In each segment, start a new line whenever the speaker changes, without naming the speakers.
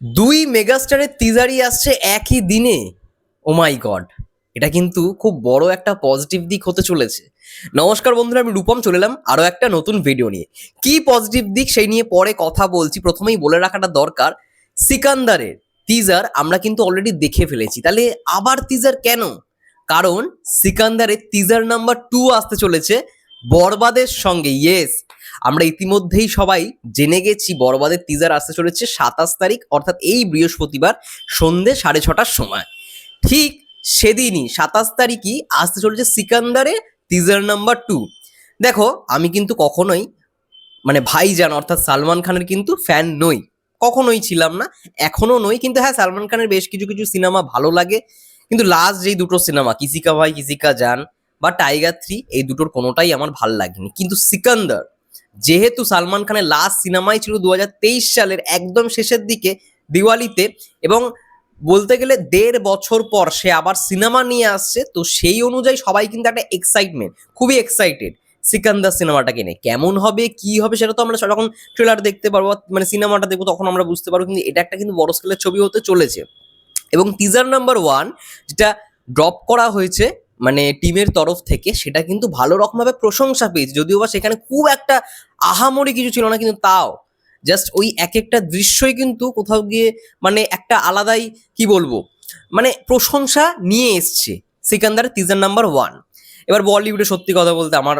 দুই মেগাস্টারের টিজারই আসছে একই দিনে। ও মাই গড, এটা কিন্তু খুব বড় একটা পজিটিভ দিক হতে চলেছে। নমস্কার বন্ধুরা, আমি রূপম চলে এলাম আরো একটা নতুন ভিডিও নিয়ে। কি পজিটিভ দিক সেই নিয়ে পরে কথা বলছি, প্রথমেই বলে রাখাটা দরকার, সিকান্দারের টিজার আমরা কিন্তু অলরেডি দেখে ফেলেছি, তাহলে আবার টিজার কেন? কারণ সিকান্দারের টিজার নাম্বার 2 আসতে চলেছে বরবাদের সঙ্গে। ইয়েস, আমরা ইতিমধ্যেই সবাই জেনে গেছি বরবাদের টিজার আসতে চলেছে 27 তারিখ, অর্থাৎ এই বৃহস্পতিবার সন্ধে 6:30টার সময়। ঠিক সেদিনই 27 তারিখই আসতে চলেছে সিকান্দারের টিজার নাম্বার 2। দেখো, আমি কিন্তু কখনোই ভাইজান অর্থাৎ সালমান খানের কিন্তু ফ্যান নই, কখনোই ছিলাম না, এখনো নই। কিন্তু হ্যাঁ, সালমান খানের বেশ কিছু কিছু সিনেমা ভালো লাগে, কিন্তু লাস্ট যেই দুটো সিনেমা কিসি কা ভাই কিসি কা জান বা টাইগার 3, এই দুটোর কোনোটাই আমার ভাল লাগেনি। কিন্তু সিকান্দার, যেহেতু সালমান খানের লাস্ট সিনেমাই ছিল 2023 সালের একদম শেষের দিকে দিওয়ালিতে, এবং বলতে গেলে 1.5 বছর পর সে আবার সিনেমা নিয়ে আসছে, তো সেই অনুযায়ী সবাই কিন্তু একটা এক্সাইটমেন্ট, খুবই এক্সাইটেড সিকান্দার সিনেমাটাকে নিয়ে। কেমন হবে কি হবে সেটা তো আমরা যখন ট্রেলার দেখতে পারবো, সিনেমাটা দেখবো, তখন আমরা বুঝতে পারবো। কিন্তু এটা একটা কিন্তু বড় স্কেলের ছবি হতে চলেছে। এবং টিজার নাম্বার 1 যেটা ড্রপ করা হয়েছে টিমের তরফ থেকে, সেটা কিন্তু ভালো রকমভাবে প্রশংসা পেয়েছে, যদিও বা সেখানে খুব একটা আহামরি কিছু ছিল না, কিন্তু তাও জাস্ট ওই এক একটা দৃশ্যই কিন্তু কোথাও গিয়ে একটা আলাদাই, কি বলবো, প্রশংসা নিয়ে এসছে সিকান্দারের টিজার নাম্বার 1। এবার বলিউডে সত্যি কথা বলতে আমার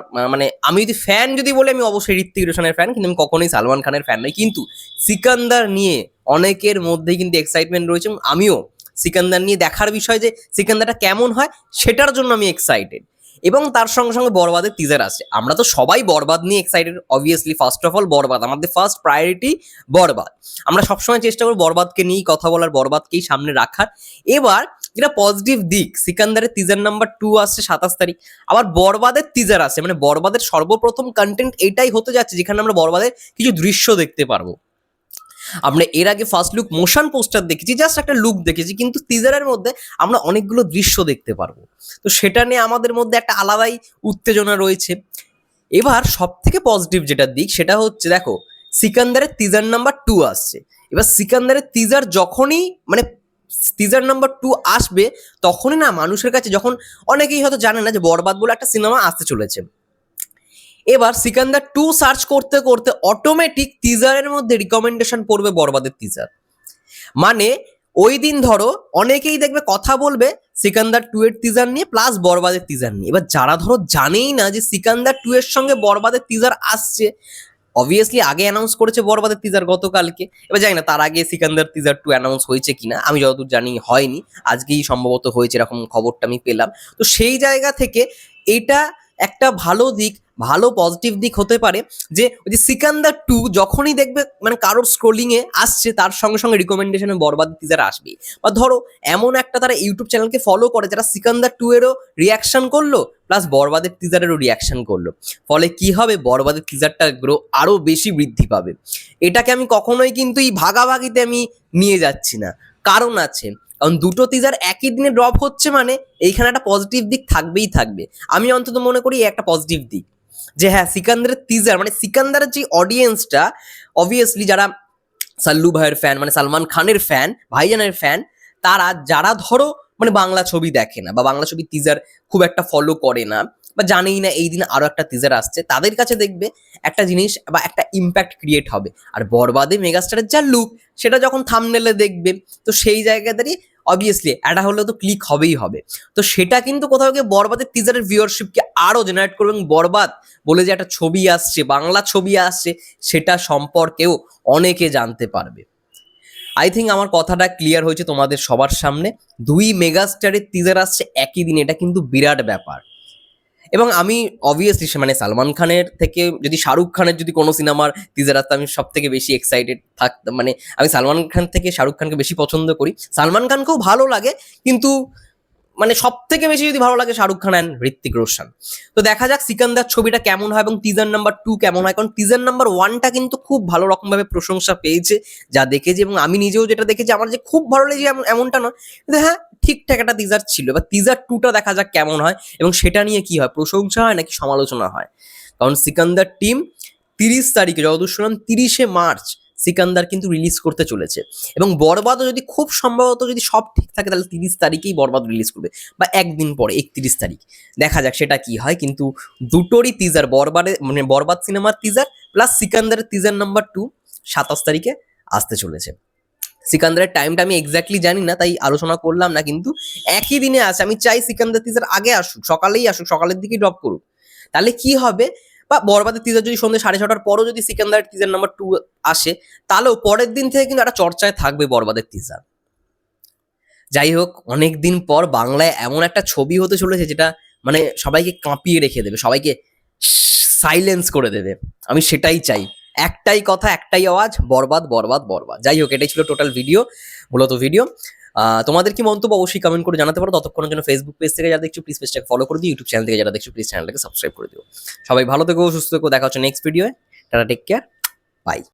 আমি যদি ফ্যান যদি বলি, আমি অবশ্যই ঋত্বিক রোশনের ফ্যান, কিন্তু আমি কখনোই সালমান খানের ফ্যান নই। কিন্তু সিকান্দার নিয়ে অনেকের মধ্যেই কিন্তু এক্সাইটমেন্ট রয়েছে, এবং আমিও সিকান্দার নিয়ে দেখার বিষয় যে সিকান্দারটা কেমন হয় সেটার জন্য আমি এক্সাইটেড। এবং তার সঙ্গে সঙ্গে বরবাদের টিজার আসছে। আমরা তো সবাই বরবাদ নিয়ে excited, obviously. First of all Barbaad, আমাদের ফার্স্ট প্রায়োরিটি বরবাদ। আমরা সবসময় চেষ্টা করব বরবাদকে নিয়েই কথা বলার, বরবাদকেই সামনে রাখার। এবার যেটা পজিটিভ দিক, সিকান্দারের টিজার নাম্বার 2 আসছে 27 তারিখ, আবার বরবাদের টিজার আসছে। বরবাদের সর্বপ্রথম কন্টেন্ট এটাই হতে যাচ্ছে, যেখানে আমরা বরবাদের কিছু দৃশ্য দেখতে পারবো। আমরা এর আগে ফার্স্ট লুক মোশন পোস্টার দেখেছি, জাস্ট একটা লুক দেখেছি, কিন্তু টিজারের মধ্যে আমরা অনেকগুলো দৃশ্য দেখতে পারবো। তো সেটা নিয়ে আমাদের মধ্যে একটা আলাদাই উত্তেজনা রয়েছে। এবার সব থেকে পজিটিভ যেটা দিক, সেটা হচ্ছে দেখো, সিকান্দারের টিজার নাম্বার 2 আসছে। এবার সিকান্দারের টিজার যখনই টিজার নাম্বার 2 আসবে, তখনই না মানুষের কাছে, যখন অনেকেই হয়তো জানে না যে বরবাদ বলে একটা সিনেমা আসতে চলেছে, এবার সিকান্দার 2 সার্চ করতে করতে অটোমেটিক টিজারের মধ্যে রিকমেন্ডেশন পড়বে বরবাদের টিজার। মানে ওই দিন ধরো অনেকেই দেখবে কথা বলবে সিকান্দার 2 এর টিজার নিয়ে প্লাস বরবাদের টিজার নিয়ে। এবার যারা ধরো জানেই না যে সিকান্দার 2 এর সঙ্গে বরবাদের টিজার আসছে, অবভিয়াসলি আগে অ্যানাউন্স করেছে বরবাদের টিজার গতকালকে। এবার জানি না তার আগে সিকান্দার টিজার 2 অ্যানাউন্স হয়েছে কিনা, আমি যতদূর জানি হয়নি, আজকেই সম্ভবত হয়েছে, এরকম খবরটা আমি পেলাম। তো সেই জায়গা থেকে এটা একটা ভালো দিক, ভালো পজিটিভ দিক হতে পারে, যে ওই যে সিকান্দার 2 যখনই দেখবে কারোর স্ক্রোলিং এ আসছে, তার সঙ্গে সঙ্গে রিকমেন্ডেশনে বরবাদের টিজার আসবে। বা ধরো এমন একটা তারা ইউটিউব চ্যানেলকে ফলো করে যারা সিকান্দার 2 এরও রিয়াকশন করলো, প্লাস বরবাদের টিজারেরও রিয়াকশন করলো, ফলে কি হবে, বরবাদের টিজারটা আরো বেশি বৃদ্ধি পাবে। এটাকে আমি কখনোই কিন্তু এই ভাগাভাগিতে আমি নিয়ে যাচ্ছি না, কারণ আছে। কারণ দুটো টিজার একই দিনে ড্রপ হচ্ছে, এইখানে একটা পজিটিভ দিক থাকবেই থাকবে। আমি অন্তত মনে করি একটা পজিটিভ দিক, যে হ্যাঁ, সিকান্দারের টিজার সিকান্দারের যে অডিয়েন্সটা, অবভিয়াসলি যারা সাল্লু ভাইয়ের ফ্যান, সালমান খানের ফ্যান, ভাইজানের ফ্যান, তারা যারা ধরো বাংলা ছবি দেখে না, বা বাংলা ছবি টিজার খুব একটা ফলো করে না, বা জানেই না এই দিন আরো একটা টিজার আসছে, তাদের কাছে দেখবে একটা জিনিস বা একটা ইম্প্যাক্ট ক্রিয়েট হবে। আর বরবাদে মেগাস্টারের যা লুক, সেটা যখন থাম্বনেলে দেখবে, তো সেই জায়গা দাঁড়িয়ে অবভিয়াসলি এটা হলেও তো ক্লিক হবেই হবে। তো সেটা কিন্তু কোথাও গিয়ে বরবাদের টিজারের ভিউয়ারশিপকে আরো জেনারেট করবে, এবং বরবাদ বলে যে একটা ছবি আসছে, বাংলা ছবি আসছে, সেটা সম্পর্কেও অনেকে জানতে পারবে। আই থিঙ্ক আমার কথাটা ক্লিয়ার হয়েছে তোমাদের সবার সামনে। দুই মেগাস্টারের টিজার আসছে একই দিনে, এটা কিন্তু বিরাট ব্যাপার। এবং আমি অবভিয়াসলি সালমান খানের থেকে যদি শাহরুখ খানের যদি কোনো সিনেমার টিজার আসতো, আমি সব থেকে বেশি এক্সাইটেড থাকতাম। আমি সালমান খান থেকে শাহরুখ খানকে বেশি পছন্দ করি, সালমান খানকেও ভালো লাগে, কিন্তু সব থেকে বেশি যদি ভালো লাগে শাহরুখ খান অ্যান্ড ঋত্বিক রোশন। তো দেখা যাক সিকান্দার ছবিটা কেমন হয়, এবং টিজার নাম্বার 2 কেমন হয়। কারণ টিজার নাম্বার 1টা কিন্তু খুব ভালো রকম ভাবে প্রশংসা পেয়েছে, যা দেখেছি, এবং আমি নিজেও যেটা দেখেছি, আমার যে খুব ভালো লেগেছে এমনটা নয়, কিন্তু হ্যাঁ, ঠিকঠাক একটা টিজার ছিল। এবার টিজার 2টা দেখা যাক কেমন হয়, এবং সেটা নিয়ে কি হয়, প্রশংসা হয় নাকি সমালোচনা হয়। কারণ সিকান্দার টিম 30 তারিখে, যতদূর শুনলাম 30শে মার্চ সিকান্দার কিন্তু রিলিজ করতে চলেছে। এবং বরবাদও যদি খুব সম্ভবত যদি সব ঠিক থাকে তাহলে 30 তারিখেই বরবাদ রিলিজ করবে, বা একদিন পরে 31 তারিখ। দেখা যাক সেটা কি হয়, কিন্তু দুটোরই টিজার, বরবাদ সিনেমার টিজার প্লাস সিকান্দারের টিজার নাম্বার 2 27 তারিখে আসতে চলেছে। সিকান্দারের টাইমটা আমি এক্স্যাক্টলি জানি না, তাই আলোচনা করলাম না, কিন্তু একই দিনে আসে। আমি চাই সিকান্দার টিজার আগে আসুক, সকালেই আসুক, সকালের দিকেই ড্রপ করুক। তাহলে কি হবে, বা বরবাদের টিজার যদি সন্ধ্যে 6:30টার পরও যদি সিকান্দারের টিজার নাম্বার 2 আসে, তাহলেও পরের দিন থেকে কিন্তু একটা চর্চায় থাকবে বরবাদের টিজার। যাই হোক, অনেক দিন পর বাংলায় এমন একটা ছবি হতে চলেছে যেটা মানে সবাইকে কাঁপিয়ে রেখে দেবে, সবাইকে সাইলেন্স করে দেবে। আমি সেটাই চাই। একটাই কথা, একটাই আওয়াজ, বরবাদ বরবাদ বরবাদ। যাই হোক, এটাই ছিল টোটাল ভিডিও, মূলত ভিডিও। তোমাদের কি মন্তব্য অবশ্যই কমেন্ট করে জানাতে পারো। ততক্ষণের জন্য ফেসবুক পেজ থেকে যারা দেখছো প্লিজ পেজটাকে ফলো করে দিও, ইউটিউব চ্যানেল থেকে যারা দেখছো প্লিজ চ্যানেলটাকে সাবস্ক্রাইব করে দিও। সবাই ভালো থেকো, সুস্থ থেকো, দেখা হচ্ছে নেক্সট ভিডিওয়ে। Tata, take care, by.